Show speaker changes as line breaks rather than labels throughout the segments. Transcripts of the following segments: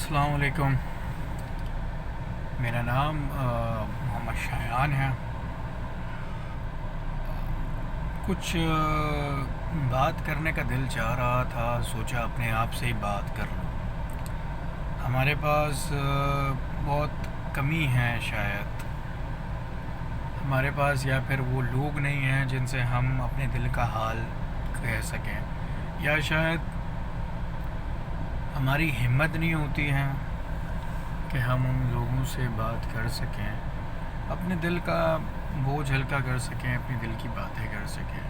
अस्सलाम वालेकुम। मेरा नाम मोहम्मद शायान है। कुछ बात करने का दिल चाह रहा था, सोचा अपने आप से ही बात कर लूँ। हमारे पास बहुत कमी है शायद, हमारे पास या फिर वो लोग नहीं हैं जिनसे हम अपने दिल का हाल कह सकें, या शायद हमारी हिम्मत नहीं होती है कि हम उन लोगों से बात कर सकें, अपने दिल का बोझ हल्का कर सकें, अपने दिल की बातें कर सकें।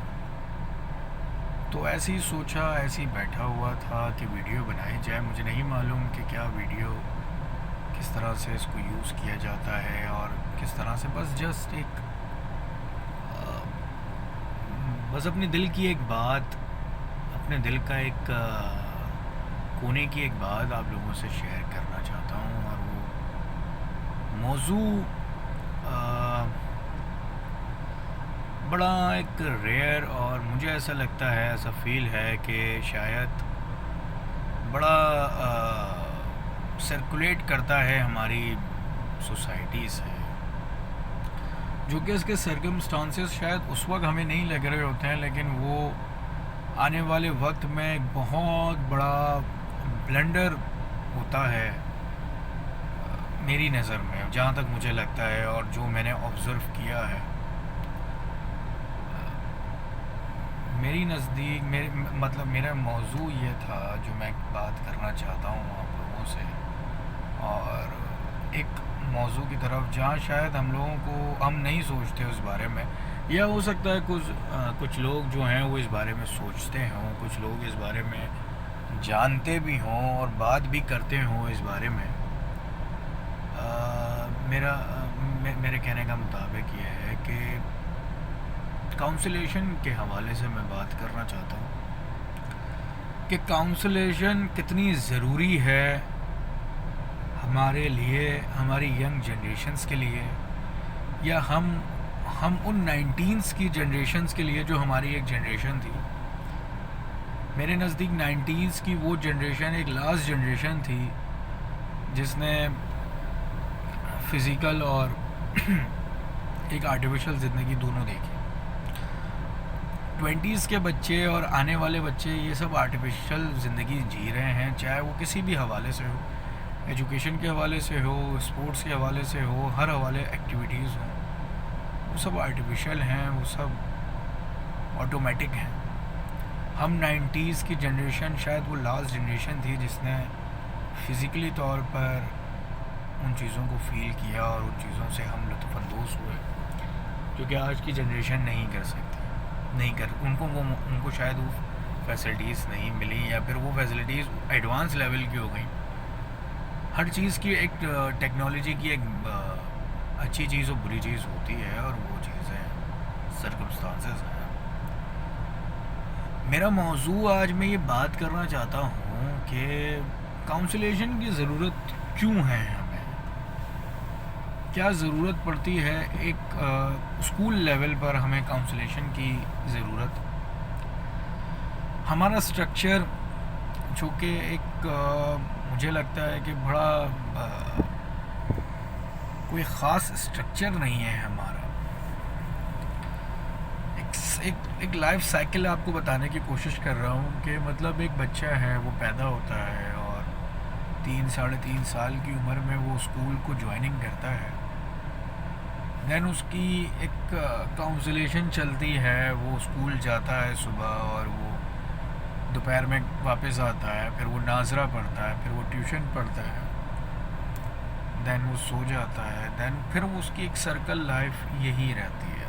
तो ऐसे ही सोचा, ऐसे ही बैठा हुआ था कि वीडियो बनाई जाए। मुझे नहीं मालूम कि क्या वीडियो, किस तरह से इसको यूज़ किया जाता है और किस तरह से, बस जस्ट एक बस अपने दिल की एक बात, अपने दिल का एक कोने की एक बात आप लोगों से शेयर करना चाहता हूँ। और वो मौजू बड़ा एक रेयर, और मुझे ऐसा लगता है, ऐसा फील है कि शायद बड़ा सर्कुलेट करता है हमारी सोसाइटी से, जो कि इसके सर्कमस्टांसेस शायद उस वक्त हमें नहीं लग रहे होते हैं, लेकिन वो आने वाले वक्त में एक बहुत बड़ा ब्लंडर होता है मेरी नज़र में, जहाँ तक मुझे लगता है और जो मैंने ऑब्ज़र्व किया है। मेरी नज़दीक, मेरे मतलब मेरा मौजू ये था जो मैं बात करना चाहता हूँ आप लोगों से, और एक मौजू की तरफ जहाँ शायद हम लोगों को, हम नहीं सोचते उस बारे में, या हो सकता है कुछ लोग जो हैं वो इस बारे में सोचते हों, कुछ लोग इस बारे में जानते भी हों और बात भी करते हों इस बारे में। मेरे कहने का मुताबिक ये है कि काउंसलेशन के हवाले से मैं बात करना चाहता हूँ कि काउंसलेशन कितनी ज़रूरी है हमारे लिए, हमारी यंग जनरेशन्स के लिए, या हम उन 19s की जनरेशन्स के लिए जो हमारी एक जनरेशन थी। मेरे नज़दीक 90s की वो जनरेशन एक लास्ट जनरेशन थी जिसने फ़िज़िकल और एक आर्टिफिशियल ज़िंदगी दोनों देखी। 20s के बच्चे और आने वाले बच्चे ये सब आर्टिफिशियल ज़िंदगी जी रहे हैं, चाहे वो किसी भी हवाले से हो, एजुकेशन के हवाले से हो, स्पोर्ट्स के हवाले से हो, हर हवाले एक्टिविटीज़ हों, वो सब आर्टिफिशियल हैं, वो सब ऑटोमेटिक हैं। हम 90s की जनरेशन शायद वो लास्ट जनरेशन थी जिसने फ़िज़िकली तौर पर उन चीज़ों को फ़ील किया और उन चीज़ों से हम लुत्फ़अंदोज़ हुए, जो कि आज की जनरेशन नहीं कर सकती, नहीं कर उनको शायद वो फैसिलिटीज़ नहीं मिली, या फिर वो फैसिलिटीज़ एडवांस लेवल की हो गई। हर चीज़ की एक टेक्नोलॉजी की एक अच्छी चीज़ और बुरी चीज़ होती है, और वो चीज़ें सर्कमस्टांसेस हैं। मेरा मौजू आज मैं ये बात करना चाहता हूँ कि काउंसलेशन की ज़रूरत क्यों है, हमें क्या ज़रूरत पड़ती है। एक स्कूल लेवल पर हमें काउंसलेशन की ज़रूरत, हमारा स्ट्रक्चर जो कि एक मुझे लगता है कि बड़ा कोई ख़ास स्ट्रक्चर नहीं है हमारा। एक लाइफ साइकिल आपको बताने की कोशिश कर रहा हूँ कि मतलब एक बच्चा है, वो पैदा होता है और 3 साढ़े 3 साल की उम्र में वो स्कूल को ज्वाइनिंग करता है। दैन उसकी एक काउंसलेशन चलती है, वो स्कूल जाता है सुबह और वो दोपहर में वापस आता है, फिर वो नाजरा पढ़ता है, फिर वो ट्यूशन पढ़ता है, दैन वो सो जाता है, दैन फिर वो उसकी एक सर्कल लाइफ यही रहती है।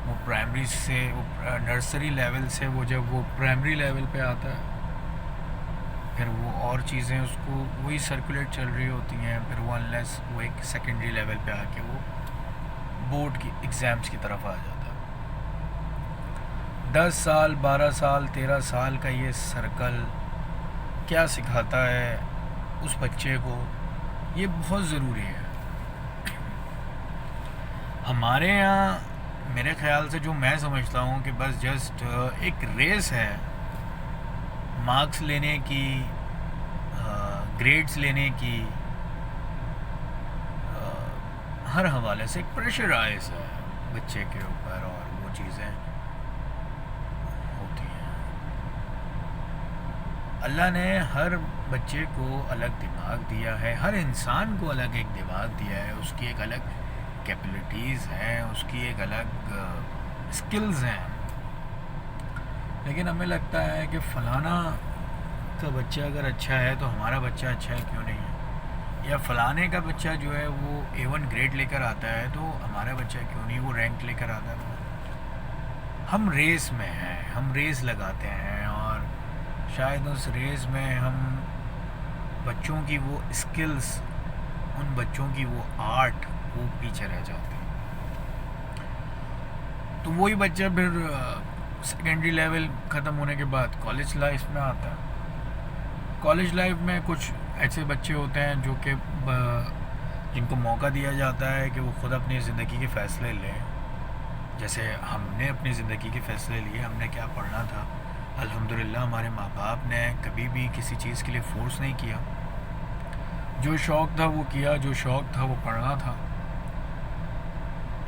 वो प्राइमरी से, वो नर्सरी लेवल से, वो जब वो प्राइमरी लेवल पे आता है, फिर वो और चीज़ें उसको वही सर्कुलेट चल रही होती हैं, फिर वो अनलेस वो एक सेकेंडरी लेवल पे आके वो बोर्ड की एग्ज़ाम्स की तरफ आ जाता है। 10 साल, 12 साल, 13 साल का ये सर्कल क्या सिखाता है उस बच्चे को, ये बहुत ज़रूरी है। हमारे यहाँ मेरे ख़्याल से जो मैं समझता हूँ कि बस जस्ट एक रेस है मार्क्स लेने की, ग्रेड्स लेने की, हर हवाले से एक प्रेशराइज है बच्चे के ऊपर, और वो चीज़ें होती हैं। अल्लाह ने हर बच्चे को अलग दिमाग दिया है, हर इंसान को अलग एक दिमाग दिया है, उसकी एक अलग कैपेबिलिटीज़ हैं, उसकी एक अलग स्किल्स हैं। लेकिन हमें लगता है कि फ़लाना का बच्चा अगर अच्छा है तो हमारा बच्चा अच्छा है क्यों नहीं है, या फ़लाने का बच्चा जो है वो A1 ग्रेड लेकर आता है तो हमारा बच्चा क्यों नहीं वो रैंक लेकर आता है। हम रेस में हैं, हम रेस लगाते हैं, और शायद उस रेस में हम बच्चों की वो स्किल्स, उन बच्चों की वो आर्ट, वो पीछे रह जाते हैं। तो वही बच्चा फिर सेकेंडरी लेवल ख़त्म होने के बाद कॉलेज लाइफ में आता है। कॉलेज लाइफ में कुछ ऐसे बच्चे होते हैं जो कि जिनको मौका दिया जाता है कि वो ख़ुद अपनी ज़िंदगी के फ़ैसले लें। जैसे हमने अपनी ज़िंदगी के फ़ैसले लिए, हमने क्या पढ़ना था, अल्हम्दुलिल्लाह हमारे माँ बाप ने कभी भी किसी चीज़ के लिए फ़ोर्स नहीं किया। जो शौक़ था वो किया, जो शौक़ था वो पढ़ना था।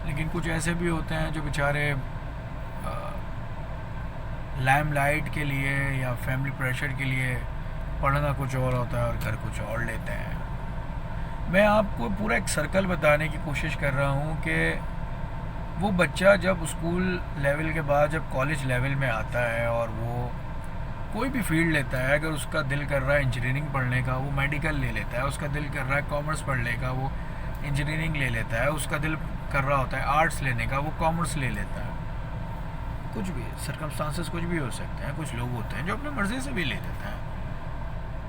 लेकिन कुछ ऐसे भी होते हैं जो बेचारे लाइमलाइट के लिए या फैमिली प्रेशर के लिए पढ़ना कुछ और होता है और कर कुछ और लेते हैं। मैं आपको पूरा एक सर्कल बताने की कोशिश कर रहा हूँ कि वो बच्चा जब स्कूल लेवल के बाद जब कॉलेज लेवल में आता है और वो कोई भी फील्ड लेता है, अगर उसका दिल कर रहा है इंजीनियरिंग पढ़ने का वो मेडिकल ले लेता है, उसका दिल कर रहा है कॉमर्स पढ़ने का वो इंजीनियरिंग ले लेता है, उसका दिल कर रहा होता है आर्ट्स लेने का वो कॉमर्स ले लेता है। कुछ भी सर्कमस्टांसेस कुछ भी हो सकते हैं। कुछ लोग होते हैं जो अपनी मर्ज़ी से भी ले लेते हैं,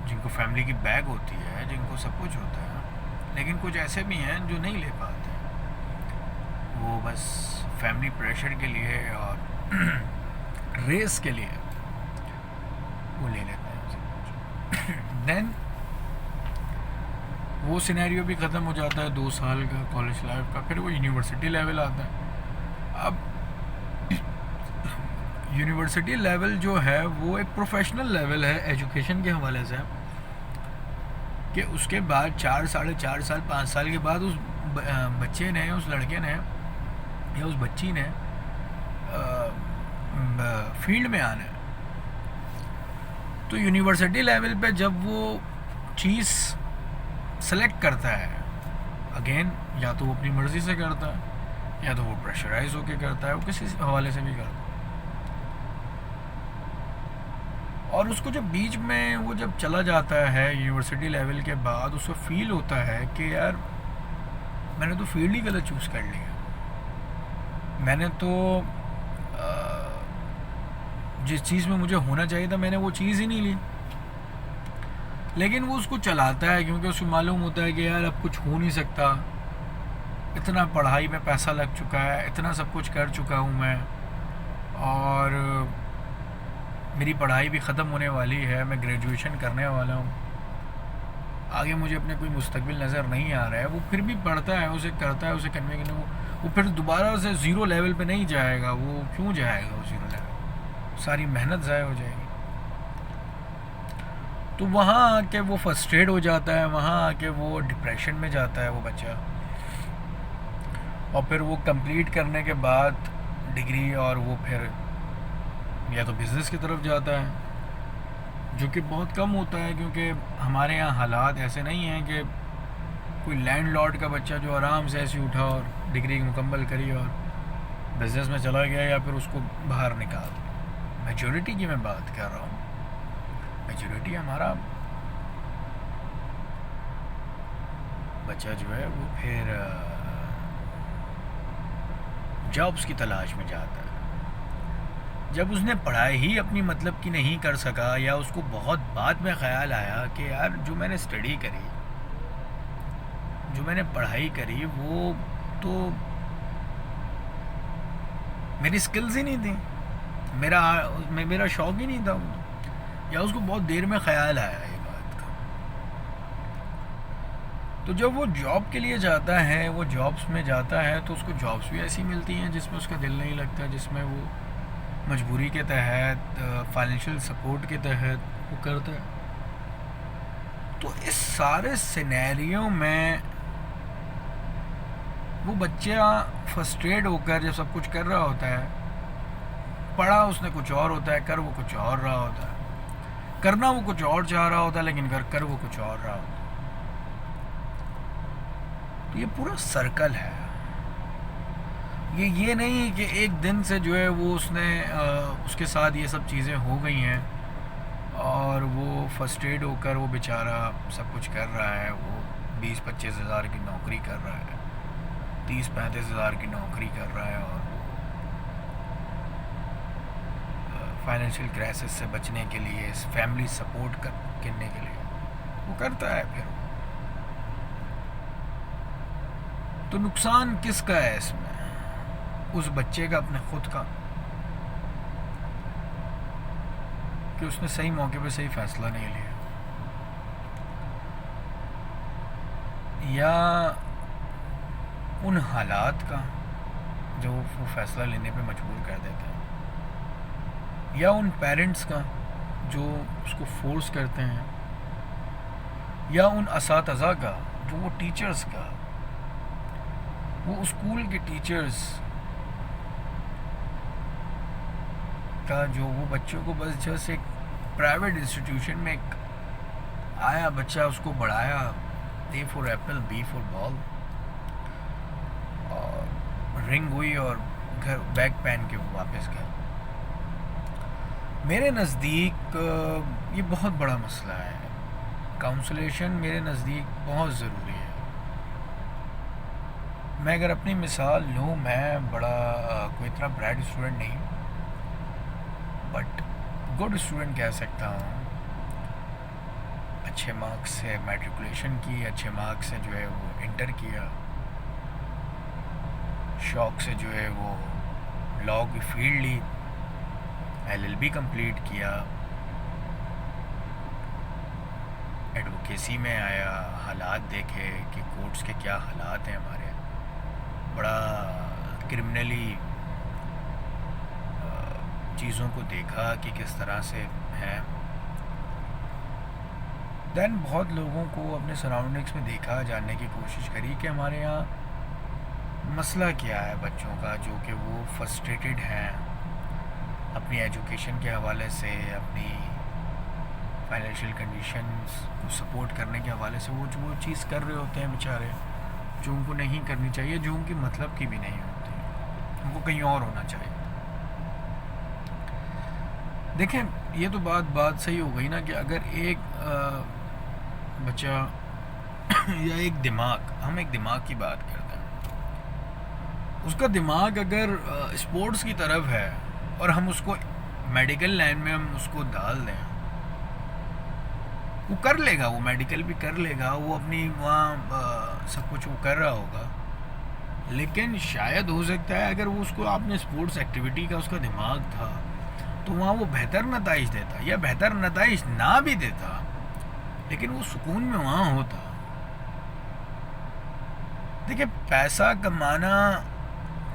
जिनको फैमिली की बैग होती है, जिनको सब कुछ होता है। लेकिन कुछ ऐसे भी हैं जो नहीं ले पाते, वो बस फैमिली प्रेशर के लिए और रेस के लिए वो ले लेते हैं। देन वो सिनेरियो भी ख़त्म हो जाता है 2 साल का कॉलेज लाइफ का, फिर वो यूनिवर्सिटी लेवल आता है। अब यूनिवर्सिटी लेवल जो है वो एक प्रोफेशनल लेवल है एजुकेशन के हवाले से, कि उसके बाद 4 साढ़े 4 साल 5 साल के बाद उस बच्चे ने, उस लड़के ने या उस बच्ची ने फील्ड में आना है। तो यूनिवर्सिटी लेवल पे जब वो चीज़ सेलेक्ट करता है, अगेन या तो वो अपनी मर्ज़ी से करता है या तो वो प्रेशराइज होकर करता है, वो किसी हवाले से भी करता है। और उसको जब बीच में वो जब चला जाता है यूनिवर्सिटी लेवल के बाद, उसको फील होता है कि यार मैंने तो फील्ड ही गलत चूज़ कर लिया, मैंने तो जिस चीज़ में मुझे होना चाहिए था मैंने वो चीज़ ही नहीं ली। लेकिन वो उसको चलाता है क्योंकि उसको मालूम होता है कि यार अब कुछ हो नहीं सकता, इतना पढ़ाई में पैसा लग चुका है, इतना सब कुछ कर चुका हूँ मैं, और मेरी पढ़ाई भी ख़त्म होने वाली है, मैं ग्रेजुएशन करने वाला हूँ, आगे मुझे अपने कोई मुस्तकबिल नज़र नहीं आ रहा है। वो फिर भी पढ़ता है, उसे करता है, उसे करने के लिए वो फिर दोबारा से ज़ीरो लेवल पे नहीं जाएगा। वो क्यों जाएगा वो ज़ीरो लेवल, सारी मेहनत ज़ाया हो जाएगी। तो वहाँ आके वो फ्रस्ट्रेट हो जाता है, वहाँ आके वो डिप्रेशन में जाता है वो बच्चा, और फिर वो कंप्लीट करने के बाद डिग्री और वो फिर या तो बिज़नेस की तरफ जाता है, जो कि बहुत कम होता है क्योंकि हमारे यहाँ हालात ऐसे नहीं हैं कि कोई लैंडलॉर्ड का बच्चा जो आराम से ऐसे उठा और डिग्री मुकम्मल करी और बिज़नेस में चला गया या फिर उसको बाहर निकाल। मेजॉरिटी की मैं बात कर रहा हूँ, मेजॉरिटी हमारा बच्चा जो है वो फिर जॉब्स की तलाश में जाता है। जब उसने पढ़ाई ही अपनी मतलब की नहीं कर सका, या उसको बहुत बाद में ख़्याल आया कि यार जो मैंने स्टडी करी, जो मैंने पढ़ाई करी वो तो मेरी स्किल्स ही नहीं थी, मेरा शौक़ ही नहीं था वो, या उसको बहुत देर में ख़्याल आया ये बात का। तो जब वो जॉब के लिए जाता है, वो जॉब्स में जाता है, तो उसको जॉब्स भी ऐसी मिलती हैं जिसमें उसका दिल नहीं लगता, जिसमें वो मजबूरी के तहत, फाइनेंशियल सपोर्ट के तहत वो करता है। तो इस सारे सिनेरियो में वो बच्चा फ्रस्ट्रेट होकर जब सब कुछ कर रहा होता है, पढ़ा उसने कुछ और होता है, कर वो कुछ और रहा होता है, करना वो कुछ और चाह रहा होता है, लेकिन कर वो कुछ और रहा होता है। तो ये पूरा सर्कल है। ये नहीं कि एक दिन से जो है वो उसके साथ ये सब चीज़ें हो गई हैं और वो फ्रस्ट्रेट होकर वो बेचारा सब कुछ कर रहा है, वो 20-25 हज़ार की नौकरी कर रहा है, 30-35 हज़ार की नौकरी कर रहा है, और फाइनेंशियल क्राइसिस से बचने के लिए, फैमिली सपोर्ट करने के लिए वो करता है। फिर तो नुकसान किसका है इसमें? उस बच्चे का, अपने खुद का, कि उसने सही मौके पे सही फैसला नहीं लिया, या उन हालात का जो वो फैसला लेने पे मजबूर कर देते हैं, या उन पेरेंट्स का जो उसको फोर्स करते हैं, या उन असातिज़ा का, जो वो टीचर्स का, वो स्कूल के टीचर्स का, जो वो बच्चों को बस जस्ट एक प्राइवेट इंस्टीट्यूशन में एक आया बच्चा, उसको बढ़ाया, A for apple, B for ball, और रिंग हुई और घर बैग पहन के वो वापस गया। मेरे नज़दीक ये बहुत बड़ा मसला है। काउंसलेशन मेरे नज़दीक बहुत ज़रूरी है। मैं अगर अपनी मिसाल लूँ, मैं बड़ा कोई इतना ब्राइट स्टूडेंट नहीं, बट गुड स्टूडेंट कह सकता हूँ। अच्छे मार्क्स से मैट्रिकुलेशन की, अच्छे मार्क्स से जो है वो इंटर किया, शौक़ से जो है वो लॉ की फील्ड ली, LLB कंप्लीट किया, एडवोकेसी में आया, हालात देखे कि कोर्ट्स के क्या हालात हैं हमारे, बड़ा क्रिमिनली चीज़ों को देखा कि किस तरह से है। दैन बहुत लोगों को अपने सराउंडिंग्स में देखा, जानने की कोशिश करी कि हमारे यहाँ मसला क्या है बच्चों का, जो कि वो फ्रस्ट्रेटेड हैं अपनी एजुकेशन के हवाले से, अपनी फाइनेंशियल कंडीशंस को सपोर्ट करने के हवाले से। वो चीज़ कर रहे होते हैं बेचारे, जो उनको नहीं करनी चाहिए, जो उनकी मतलब की भी नहीं होती, उनको कहीं और होना चाहिए। देखें, ये तो बात सही हो गई ना कि अगर एक बच्चा या एक दिमाग, हम एक दिमाग की बात करते हैं, उसका दिमाग अगर स्पोर्ट्स की तरफ है और हम उसको मेडिकल लाइन में हम उसको डाल दें, वो कर लेगा, वो मेडिकल भी कर लेगा, वो अपनी वहाँ सब कुछ वो कर रहा होगा। लेकिन शायद हो सकता है अगर वो उसको आपने स्पोर्ट्स एक्टिविटी का उसका दिमाग था तो वहाँ वो बेहतर नताइज देता, या बेहतर नताइज ना भी देता, लेकिन वो सुकून में वहाँ होता। देखिए, पैसा कमाना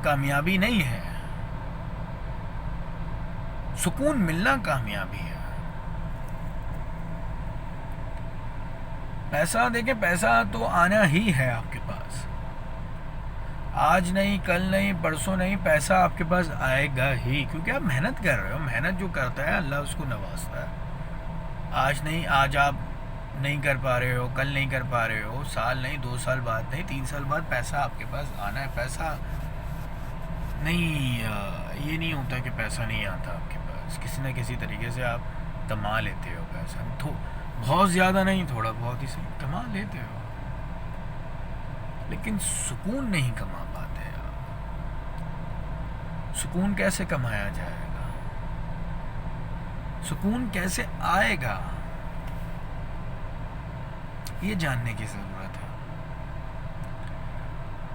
कामयाबी नहीं है, सुकून मिलना कामयाबी है। पैसा, देखिए, पैसा तो आना ही है आपके पास, आज नहीं, कल नहीं, परसों नहीं, पैसा आपके पास आएगा ही, क्योंकि आप मेहनत कर रहे हो। मेहनत जो करता है अल्लाह उसको नवाजता है। आज नहीं, आज आप नहीं कर पा रहे हो, कल नहीं कर पा रहे हो, साल नहीं, 2 साल बाद नहीं, 3 साल बाद पैसा आपके पास आना है। पैसा नहीं, ये नहीं होता कि पैसा नहीं आता आपके पास, किसी न किसी तरीके से आप कमा लेते हो पैसा, तो बहुत ज़्यादा नहीं, थोड़ा बहुत ही सही कमा लेते हो, लेकिन सुकून नहीं कमा पाते आप। सुकून कैसे कमाया जाएगा? सुकून कैसे आएगा? ये जानने की ज़रूरत है।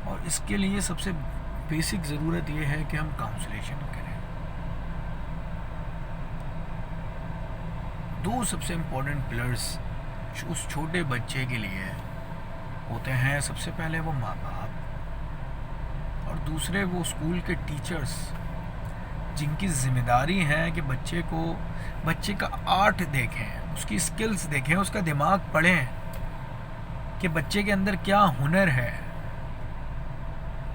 और इसके लिए सबसे बेसिक ज़रूरत ये है कि हम काउंसलेशन करें। 2 सबसे इम्पोर्टेंट पिलर्स उस छोटे बच्चे के लिए होते हैं। सबसे पहले वो माँ बाप, और दूसरे वो स्कूल के टीचर्स, जिनकी जिम्मेदारी है कि बच्चे का आर्ट देखें, उसकी स्किल्स देखें, उसका दिमाग पढ़ें कि बच्चे के अंदर क्या हुनर है।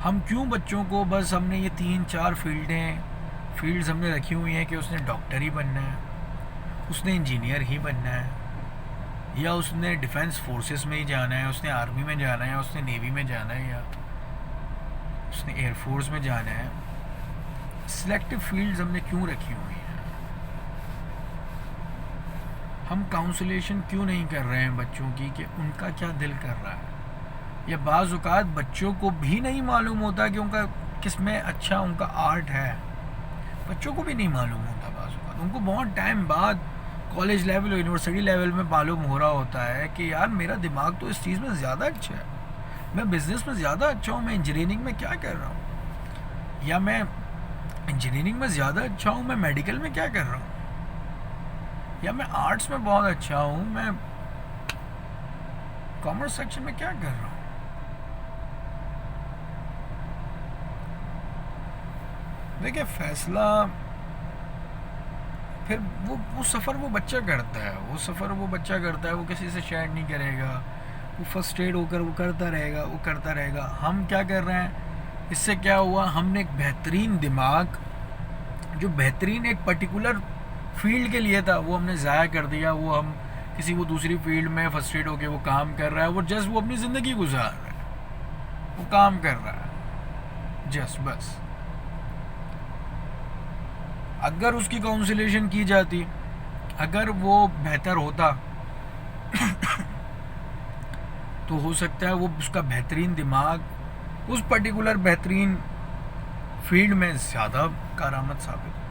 हम क्यों बच्चों को बस हमने ये 3-4 फील्ड्स हमने रखी हुई हैं कि उसने डॉक्टर ही बनना है, उसने इंजीनियर ही बनना है, या उसने डिफेंस फोर्सेस में ही जाना है, उसने आर्मी में जाना है, उसने नेवी में जाना है, या उसने एयरफोर्स में जाना है। सिलेक्टिव फील्ड्स हमने क्यों रखी हुई हैं? हम काउंसलेशन क्यों नहीं कर रहे हैं बच्चों की कि उनका क्या दिल कर रहा है? या बाज़ औक़ात बच्चों को भी नहीं मालूम होता कि उनका किस में अच्छा उनका आर्ट है। बच्चों को भी नहीं मालूम होता बाज़ औक़ात, उनको बहुत टाइम बाद कॉलेज लेवल और यूनिवर्सिटी लेवल में मालूम हो रहा होता है कि यार मेरा दिमाग तो इस चीज़ में ज़्यादा अच्छा है, मैं बिज़नेस में ज़्यादा अच्छा हूँ, मैं इंजीनियरिंग में क्या कर रहा हूँ, या मैं इंजीनियरिंग में ज़्यादा अच्छा हूँ, मैं मेडिकल में क्या कर रहा हूँ, या मैं आर्ट्स में बहुत अच्छा हूँ, मैं कॉमर्स सेक्शन में क्या कर रहा हूँ। देखिए फैसला फिर वो सफ़र वो बच्चा करता है, वो किसी से शेयर नहीं करेगा, वो फ्रस्ट्रेट होकर वो करता रहेगा। हम क्या कर रहे हैं, इससे क्या हुआ, हमने एक बेहतरीन दिमाग जो बेहतरीन एक पर्टिकुलर फील्ड के लिए था वो हमने ज़ाया कर दिया। वो हम किसी वो दूसरी फील्ड में फ्रस्ट्रेट होकर वो काम कर रहा है, वो अपनी ज़िंदगी गुजार रहा है, वो काम कर रहा है बस। अगर उसकी काउंसलेशन की जाती, अगर वो बेहतर होता तो हो सकता है वो उसका बेहतरीन दिमाग उस पर्टिकुलर बेहतरीन फील्ड में ज़्यादा कारआमद साबित हो।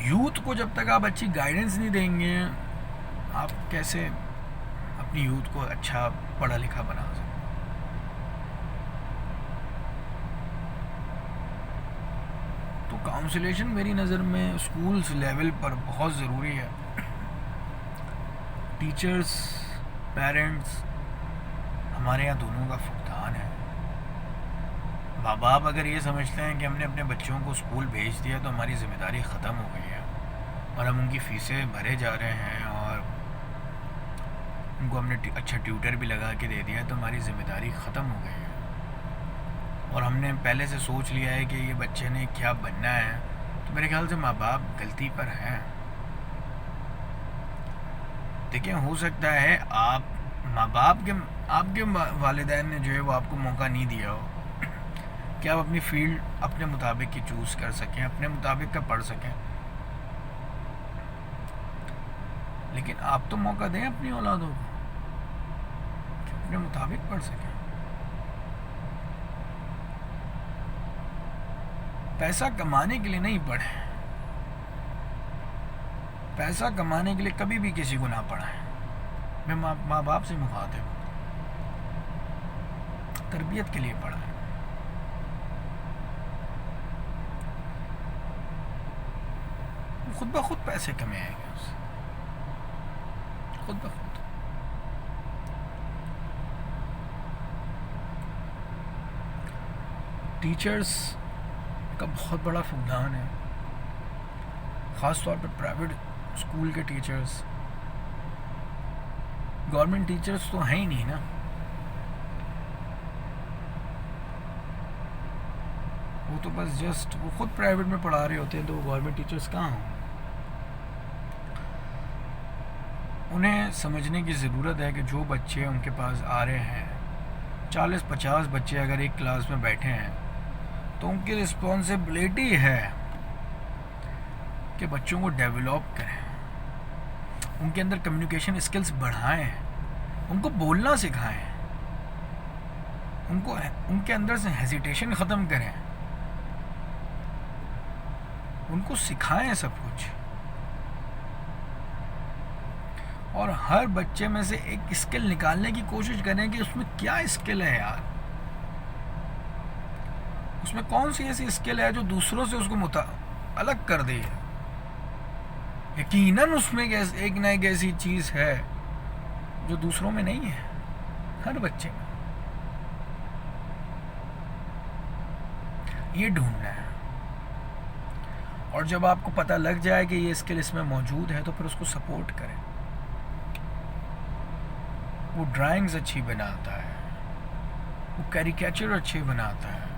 यूथ को जब तक आप अच्छी गाइडेंस नहीं देंगे, आप कैसे अपनी यूथ को अच्छा पढ़ा लिखा बना सकते। तो काउंसलेशन मेरी नज़र में स्कूल्स लेवल पर बहुत ज़रूरी है। टीचर्स, पेरेंट्स, हमारे यहाँ दोनों का फुकदान है। माँ बाप अगर ये समझते हैं कि हमने अपने बच्चों को स्कूल भेज दिया तो हमारी ज़िम्मेदारी ख़त्म हो गई है और हम उनकी फ़ीसें भरे जा रहे हैं और उनको हमने अच्छा ट्यूटर भी लगा के दे दिया तो हमारी ज़िम्मेदारी ख़त्म हो गई है, और हमने पहले से सोच लिया है कि ये बच्चे ने क्या बनना है, तो मेरे ख्याल से माँ बाप गलती पर हैं। देखिए हो सकता है आप माँ बाप के आपके वालिदैन ने जो है वो आपको मौका नहीं दिया हो कि आप अपनी फील्ड अपने मुताबिक की चूज़ कर सकें, अपने मुताबिक का पढ़ सकें, लेकिन आप तो मौका दें अपनी औलादों को कि अपने मुताबिक पढ़ सकें। पैसा कमाने के लिए नहीं पढ़े, पैसा कमाने के लिए कभी भी किसी को ना पढ़ाएं। मैं माँ बाप से मुखातिब हूँ, तरबियत के लिए पढ़ाएं। खुद ब खुद पैसे कमाएंगे उससे, खुद ब खुद। टीचर्स का बहुत बड़ा फुकदान है, ख़ास तौर पर प्राइवेट स्कूल के टीचर्स। गवर्नमेंट टीचर्स तो हैं ही नहीं ना, वो तो बस जस्ट वो खुद प्राइवेट में पढ़ा रहे होते हैं, तो वो गवर्नमेंट टीचर्स कहाँ हों। उन्हें समझने की ज़रूरत है कि जो बच्चे उनके पास आ रहे हैं, 40-50 बच्चे अगर एक क्लास में बैठे हैं तो उनकी रिस्पॉन्सिबिलिटी है कि बच्चों को डेवलप करें, उनके अंदर कम्युनिकेशन स्किल्स बढ़ाएं, उनको बोलना सिखाएं, उनको उनके अंदर से हेजिटेशन ख़त्म करें, उनको सिखाएं सब कुछ। और हर बच्चे में से एक स्किल निकालने की कोशिश करें कि उसमें क्या स्किल है यार, उसमें कौन सी ऐसी स्किल है जो दूसरों से उसको अलग कर दे। यकीनन उसमें एक ना एक ऐसी चीज़ है जो दूसरों में नहीं है, हर बच्चे में। ये ढूंढना है। और जब आपको पता लग जाए कि ये स्किल इसमें मौजूद है तो फिर उसको सपोर्ट करें। वो ड्राइंग्स अच्छी बनाता है, वो कैरिकेचर अच्छे बनाता है,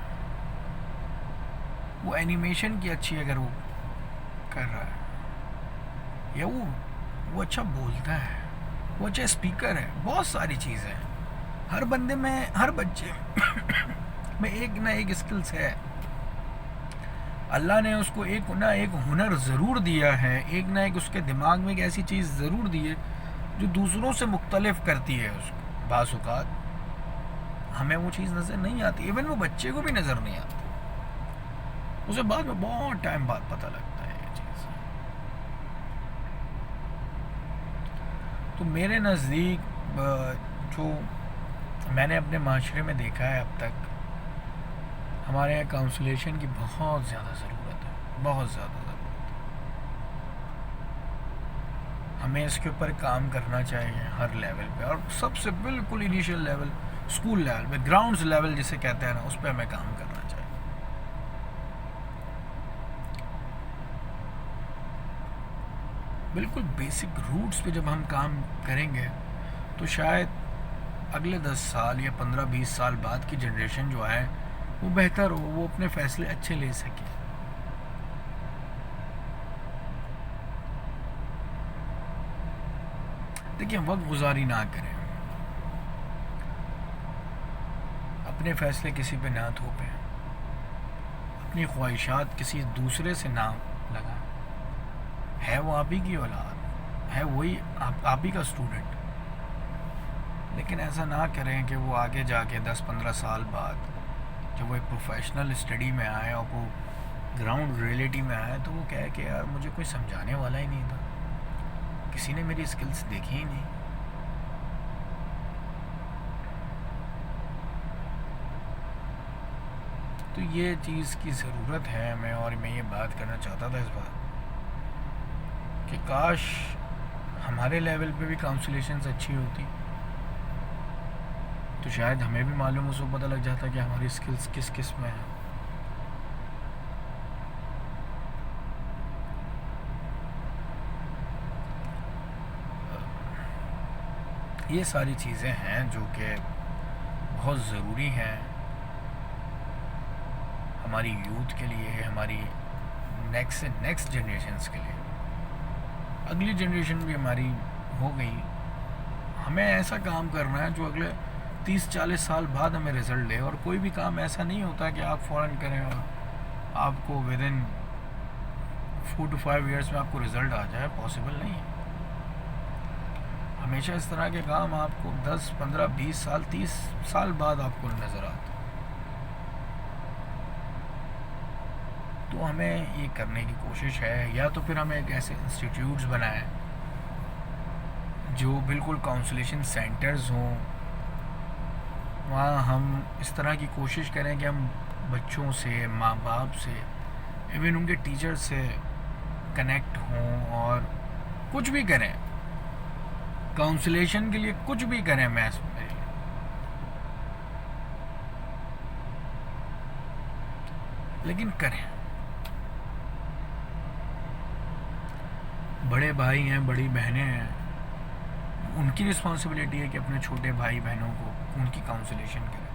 वो एनिमेशन की अच्छी अगर वो कर रहा है, या वो अच्छा बोलता है, वो अच्छा स्पीकर है, बहुत सारी चीज़ें हैं। हर बंदे में, हर बच्चे में एक ना एक स्किल्स है। अल्लाह ने उसको एक ना एक हुनर ज़रूर दिया है, एक ना एक उसके दिमाग में एक ऐसी चीज़ ज़रूर दी है जो दूसरों से मुख्तलिफ करती है उसको। बाज़ औक़ात हमें वो चीज़ नज़र नहीं आती, इवन वो बच्चे को भी नज़र नहीं आती, उसे बाद में बहुत टाइम बाद पता लगता है ये चीज़। तो मेरे नज़दीक जो मैंने अपने माशरे में देखा है अब तक, हमारे यहाँ काउंसलेशन की बहुत ज़्यादा ज़रूरत है, बहुत ज़्यादा ज़रूरत है। हमें इसके ऊपर काम करना चाहिए हर लेवल पे, और सबसे बिल्कुल इनिशियल लेवल, स्कूल लेवल पे, ग्राउंड्स लेवल जिसे कहते हैं ना, उस पर हमें काम करना चाहिए। बिल्कुल बेसिक रूट्स पे जब हम काम करेंगे तो शायद अगले 10 साल या 15-20 साल बाद की जनरेशन जो आए वो बेहतर हो, वो अपने फ़ैसले अच्छे ले सके। देखिए, वक्त गुजारी ना करें, अपने फ़ैसले किसी पे ना थोपें, अपनी ख्वाहिशात किसी दूसरे से ना लगाएं। है वो आप ही की औलाद, है वही आप ही का स्टूडेंट, लेकिन ऐसा ना करें कि वो आगे जाके 10-15 साल बाद जब वो एक प्रोफेशनल स्टडी में आए और वो ग्राउंड रियलिटी में आए तो वो कहे कि यार मुझे कोई समझाने वाला ही नहीं था, किसी ने मेरी स्किल्स देखी ही नहीं। तो ये चीज़ की ज़रूरत है हमें, और मैं ये बात करना चाहता था इस बार कि काश हमारे लेवल पे भी काउंसलेशंस अच्छी होती तो शायद हमें भी मालूम, उसको पता लग जाता कि हमारी स्किल्स किस किस में हैं। ये सारी चीज़ें हैं जो कि बहुत ज़रूरी हैं हमारी यूथ के लिए, हमारी नेक्स्ट से नेक्स्ट जनरेशन्स के लिए। अगली जनरेशन भी हमारी हो गई, हमें ऐसा काम करना है जो अगले 30-40 साल बाद हमें रिज़ल्ट दे। और कोई भी काम ऐसा नहीं होता कि आप फ़ौरन करें और आपको विद इन 4 to 5 ईयर्स में आपको रिज़ल्ट आ जाए, पॉसिबल नहीं है। हमेशा इस तरह के काम आपको 10, 15, 20 साल, 30 साल बाद आपको नज़र आते। तो हमें ये करने की कोशिश है, या तो फिर हमें एक ऐसे इंस्टीट्यूट्स बनाएं जो बिल्कुल काउंसलेशन सेंटर्स हों, वहाँ हम इस तरह की कोशिश करें कि हम बच्चों से, माँ बाप से, इवन उनके टीचर से कनेक्ट हों और कुछ भी करें काउंसलेशन के लिए, कुछ भी करें मैथ्स में, लेकिन करें। बड़े भाई हैं, बड़ी बहनें हैं, उनकी रिस्पॉन्सिबिलिटी है कि अपने छोटे भाई बहनों को उनकी काउंसलेशन करें।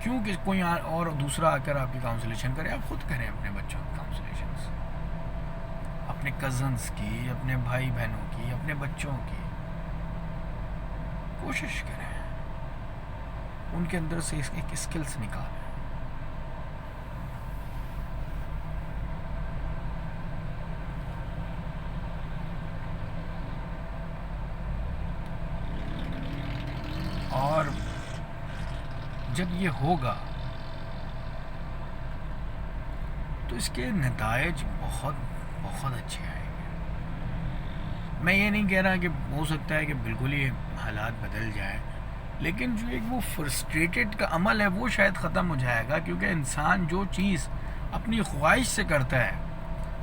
क्यों कि कोई और दूसरा आकर आपकी काउंसलेशन करे, आप खुद करें अपने बच्चों की काउंसलेशन, अपने कज़न्स की, अपने भाई बहनों की, अपने बच्चों की। कोशिश करें उनके अंदर से एक स्किल्स निकालें। और जब ये होगा तो इसके नतायज बहुत बहुत अच्छे आएंगे। मैं ये नहीं कह रहा कि हो सकता है कि बिल्कुल ही हालात बदल जाए, लेकिन जो एक वो फ्रस्ट्रेटेड का अमल है वो शायद ख़त्म हो जाएगा, क्योंकि इंसान जो चीज़ अपनी ख्वाहिश से करता है,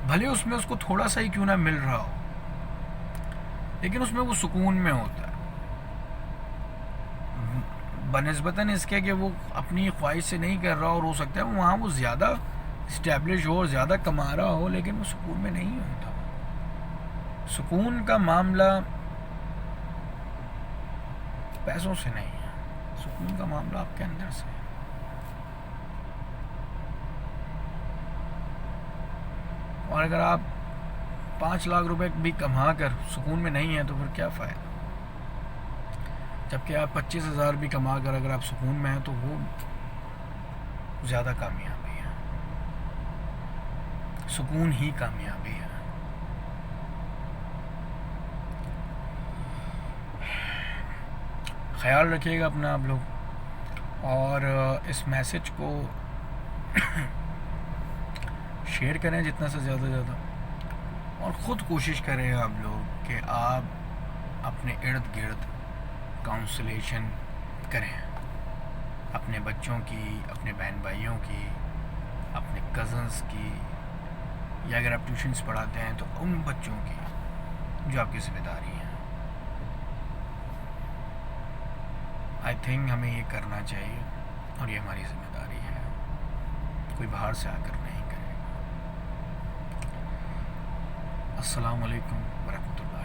भले उसमें उसको थोड़ा सा ही क्यों ना मिल रहा हो, लेकिन उसमें वो सुकून में होता है बनिस्बतन इसके कि वो अपनी ख्वाहिश से नहीं कर रहा, और हो सकता है वहाँ वो ज़्यादा इस्टेब्लिश हो, ज़्यादा कमा रहा हो, लेकिन वो सुकून में नहीं होता। सुकून का मामला पैसों से नहीं है, सुकून का मामला आपके अंदर से है। और अगर आप 5 लाख रुपए भी कमा कर सुकून में नहीं है तो फिर क्या फ़ायदा। जबकि आप 25,000 भी कमा कर अगर आप सुकून में हैं तो वो ज़्यादा कामयाबी है। सुकून ही कामयाबी है। ख्याल रखिएगा अपना आप लोग, और इस मैसेज को शेयर करें जितना से ज़्यादा, और ख़ुद कोशिश करें आप लोग कि आप अपने इर्द गिर्द काउंसलेशन करें, अपने बच्चों की, अपने बहन भाइयों की, अपने कज़न्स की, या अगर आप ट्यूशन्स पढ़ाते हैं तो उन बच्चों की जो आपकी ज़िम्मेदारी है। आई थिंक हमें ये करना चाहिए और ये हमारी ज़िम्मेदारी है, कोई बाहर से आकर नहीं करेगा। अस्सलाम वालेकुम वरहमतुल्लाह।